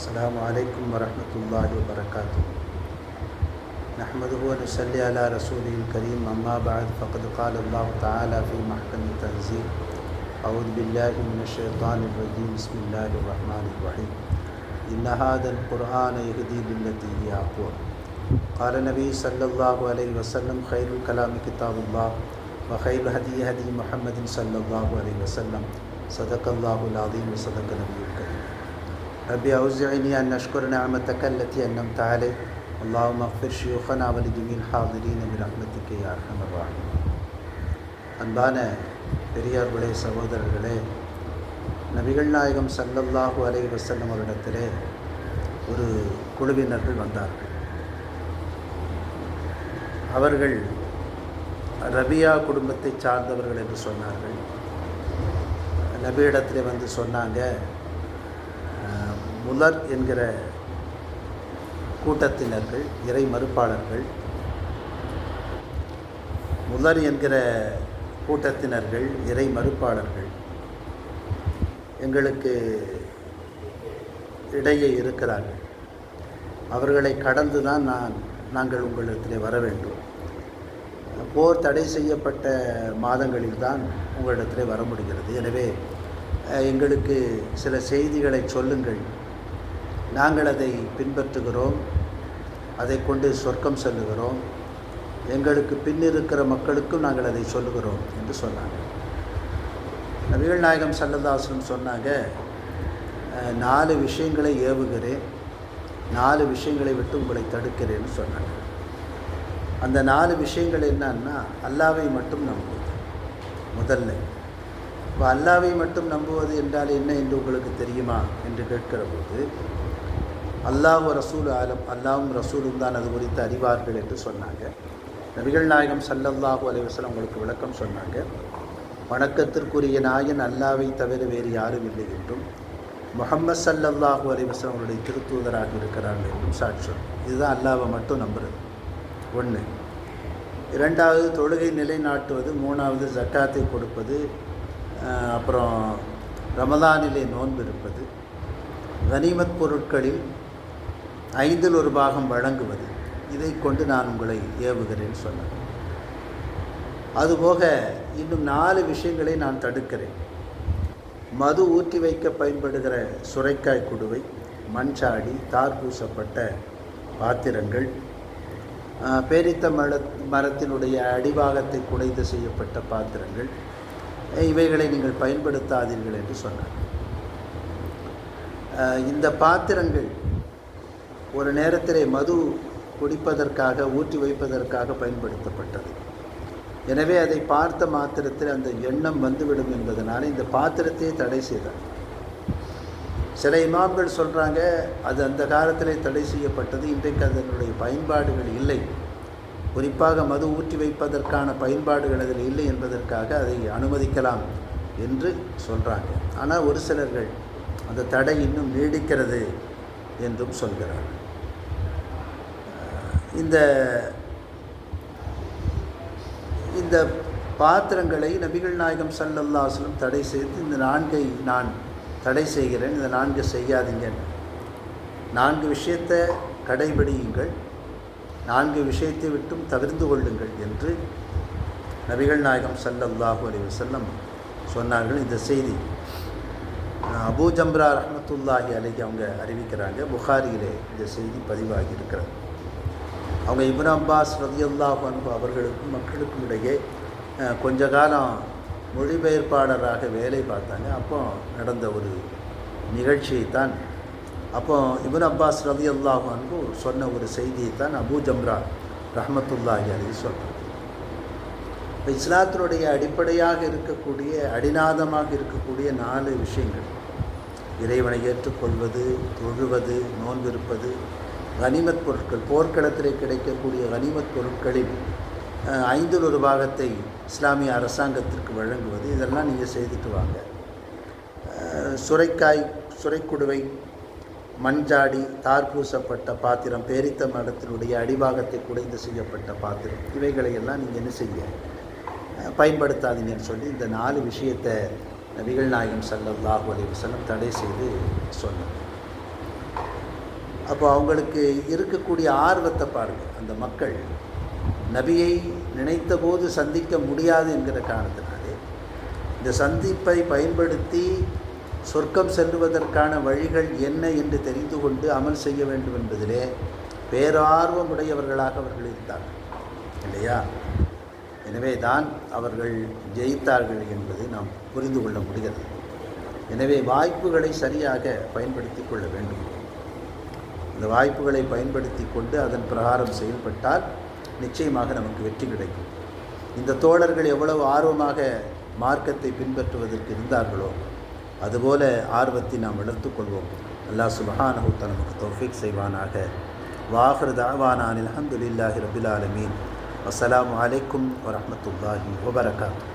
السلام عليكم ورحمة الله وبركاته. نحمده ونصلي على رسوله الكريم. أما بعد فقد قال الله تعالى في محكم التنزيل: أعوذ بالله من الشيطان الرجيم. بسم الله الرحمن الرحيم. إن هذا القرآن يهدي للتي هي أقوم. قال النبي صلى الله عليه وسلم: خير الكلام كتاب الله وخير الهدي هدي محمد صلى الله عليه وسلم. صدق الله العظيم وصدق النبي الكريم. ربي أوزعني أن أشكر نعمتك التي أنعمت علي. اللهم اغفر شيوخنا ولجميع الحاضرين برحمتك يا أرحم الراحمين. அன்பான பெரியார்களே, சகோதரர்களே, நபிகள் நாயகம் ஸல்லல்லாஹு அலைஹி வஸல்லம் அவரிடத்திலே ஒரு குழுவினர்கள் வந்தார்கள். அவர்கள் ரபியா குடும்பத்தை சார்ந்தவர்கள் என்று சொன்னார்கள். நபியிடத்திலே வந்து சொன்னாங்க, முலர் என்கிற கூட்டத்தினர்கள் இறை மறுப்பாளர்கள், முலர் என்கிற கூட்டத்தினர்கள் இறை மறுப்பாளர்கள் எங்களுக்கு இடையே இருக்கிறார்கள். அவர்களை கடந்து தான் நாங்கள் உங்களிடத்திலே வர வேண்டும். போர் தடை செய்யப்பட்ட மாதங்களில் தான் உங்களிடத்திலே வர முடிகிறது. எனவே எங்களுக்கு சில செய்திகளை சொல்லுங்கள், நாங்கள் அதை பின்பற்றுகிறோம், அதை கொண்டு சொர்க்கம் செல்லுகிறோம், எங்களுக்கு பின்னிருக்கிற மக்களுக்கும் நாங்கள் அதை சொல்லுகிறோம் என்று சொன்னாங்க. நபிகள் நாயகம் ஸல்லல்லாஹு அலைஹி வஸல்லம் சொன்னாங்க, 4 விஷயங்களை ஏவுகிறேன், 4 விஷயங்களை விட்டு உங்களை தடுக்கிறேன்னு சொன்னாங்க. அந்த 4 விஷயங்கள் என்னன்னா, அல்லாஹ்வை மட்டும் நம்புவது முதல்ல. இப்போ அல்லாஹ்வை மட்டும் நம்புவது என்றால் என்ன என்று உங்களுக்கு தெரியுமா என்று கேட்கிற போது, அல்லாஹ் ரசூல் ஆலம், அல்லாஹும் ரசூலும் தான் அது குறித்து அறிவார்கள் என்று சொன்னாங்க. நபிகள் நாயகம் ஸல்லல்லாஹு அலைஹி வஸல்லம் உங்களுக்கு விளக்கம் சொன்னாங்க. வணக்கத்திற்குரிய நாயன் அல்லாஹ்வை தவிர வேறு யாரும் இல்லை என்றும், முஹம்மது ஸல்லல்லாஹு அலைஹி வஸல்லம் அவருடைய திருத்தூதராக இருக்கிறார்கள் என்றும் சாட்சி. இதுதான் அல்லாஹ்வை மட்டும் நம்புறது. 1. 2வது தொழுகை நிலைநாட்டுவது. 3வது ஜக்காத்தை கொடுப்பது. அப்புறம் ரமதானிலே நோன்பு இருப்பது. கனிமத் பொருட்களில் 5ல் 1 பாகம் வழங்குவது. இதை கொண்டு நான் உங்களை ஏவுகிறேன்னு சொன்னேன். அதுபோக இன்னும் 4 விஷயங்களை நான் தடுக்கிறேன். மது ஊற்றி வைக்க பயன்படுகிற சுரைக்காய் குடுவை, மண்சாடி, தார் பூசப்பட்ட பாத்திரங்கள், பேரித்த மரத்தினுடைய அடிபாகத்தை குடைந்து செய்யப்பட்ட பாத்திரங்கள், இவைகளை நீங்கள் பயன்படுத்தாதீர்கள் என்று சொன்னார். இந்த பாத்திரங்கள் ஒரு நேரத்திலே மது குடிப்பதற்காக, ஊற்றி வைப்பதற்காக பயன்படுத்தப்பட்டது. எனவே அதை பார்த்த மாத்திரத்தில் அந்த எண்ணம் வந்துவிடும் என்பதனால் இந்த பாத்திரத்தையே தடை செய்தார். சில இமாம்கள் சொல்கிறாங்க, அது அந்த காலத்திலே தடை செய்யப்பட்டது, இன்றைக்கு அதனுடைய பயன்பாடுகள் இல்லை, குறிப்பாக மது ஊற்றி வைப்பதற்கான பயன்பாடுகள் அதில் இல்லை என்பதற்காக அதை அனுமதிக்கலாம் என்று சொல்கிறாங்க. ஆனால் ஒரு சிலர்கள் அந்த தடை இன்னும் நீடிக்கிறது என்றும் சொல்கிறார்கள். இந்த பாத்திரங்களை நபிகள் நாயகம் ஸல்லல்லாஹு அலைஹி வஸல்லம் தடை செய்து, இந்த 4ஐ நான் தடை செய்கிறேன், இந்த 4 செய்யாதீங்க, 4 விஷயத்தை கடைபிடியுங்கள், 4 விஷயத்தை விட்டும் தவிர்த்து கொள்ளுங்கள் என்று நபிகள் நாயகம் ஸல்லல்லாஹு அலைஹி வஸல்லம் சொன்னார்கள். இந்த செய்தி அபூ ஜம்ரா ரஹ்மத்துல்லாஹி அலைஹி அவங்க அறிவிக்கிறாங்க. புகாரியிலே இந்த செய்தி பதிவாகி இருக்கிறது. அவங்க இப்னு அப்பாஸ் ரலியல்லாஹு அன்ஹு அவர்களுக்கும் மக்களுக்கும் இடையே கொஞ்ச காலம் மொழிபெயர்ப்பாளராக வேலை பார்த்தாங்க. அப்போ நடந்த ஒரு நிகழ்ச்சியைத்தான், அப்போ இப்னு அப்பாஸ் ரலியல்லாஹு அன்ஹு சொன்ன ஒரு செய்தியைத்தான் அபூ ஜம்ரா ரஹ்மத்துல்லாஹி அலைஹி சொல்கிறார். இப்போ இஸ்லாத்தினுடைய அடிப்படையாக இருக்கக்கூடிய, அடிநாதமாக இருக்கக்கூடிய 4 விஷயங்கள்: இறைவனை ஏற்றுக்கொள்வது, தொழுவது, நோன்பிருப்பது, கனிமத் பொருட்கள், போர்க்களத்திலே கிடைக்கக்கூடிய கனிமத் பொருட்களில் 5ல் 1 பாகத்தை இஸ்லாமிய அரசாங்கத்திற்கு வழங்குவது, இதெல்லாம் நீங்கள் செய்துட்டு வாங்க. சுரைக்குடுவை, மண்சாடி, தார் பூசப்பட்ட பாத்திரம், பேரித்த மரத்தினுடைய அடிபாகத்தை குடைந்து செய்யப்பட்ட பாத்திரம், இவைகளையெல்லாம் நீங்கள் என்ன செய்ய பயன்படுத்தாதீங்கன்னு சொல்லி இந்த 4 விஷயத்தை நபிகள் நாயகம் ஸல்லல்லாஹு அலைஹி வஸல்லம் தடை செய்து சொன்னார். அப்போ அவங்களுக்கு இருக்கக்கூடிய ஆர்வத்தை பாருங்கள். அந்த மக்கள் நபியை நினைத்த போது சந்திக்க முடியாது என்கிற காரணத்தினாலே இந்த சந்திப்பை பயன்படுத்தி சொர்க்கம் செல்லுவதற்கான வழிகள் என்ன என்று தெரிந்து கொண்டு அமல் செய்ய வேண்டும் என்பதிலே பேரார்வமுடையவர்களாக அவர்கள் இருந்தார்கள் இல்லையா? எனவே தான் அவர்கள் ஜெயித்தார்கள் என்பதை நாம் புரிந்து கொள்ள முடிகிறது. எனவே வாய்ப்புகளை சரியாக பயன்படுத்தி கொள்ள வேண்டும். இந்த வாய்ப்புகளை பயன்படுத்தி கொண்டு அதன் பிரகாரம் செயல்பட்டால் நிச்சயமாக நமக்கு வெற்றி கிடைக்கும். இந்த தோழர்கள் எவ்வளவு ஆர்வமாக மார்க்கத்தை பின்பற்றுவதற்கு இருந்தார்களோ அதுபோல ஆர்வத்தை நாம் வளர்த்துக்கொள்வோம். அல்லாஹ் சுப்ஹானஹு வ தஆலா நமக்கு தௌஃபீக் செய்வானாக. வாஹிரு தஅவானா அல்ஹம்துலில்லாஹி ரப்பில் ஆலமீன். வஸ்ஸலாமு அலைக்கும் வரஹ்மத்துல்லாஹி வபரகாத்துஹு.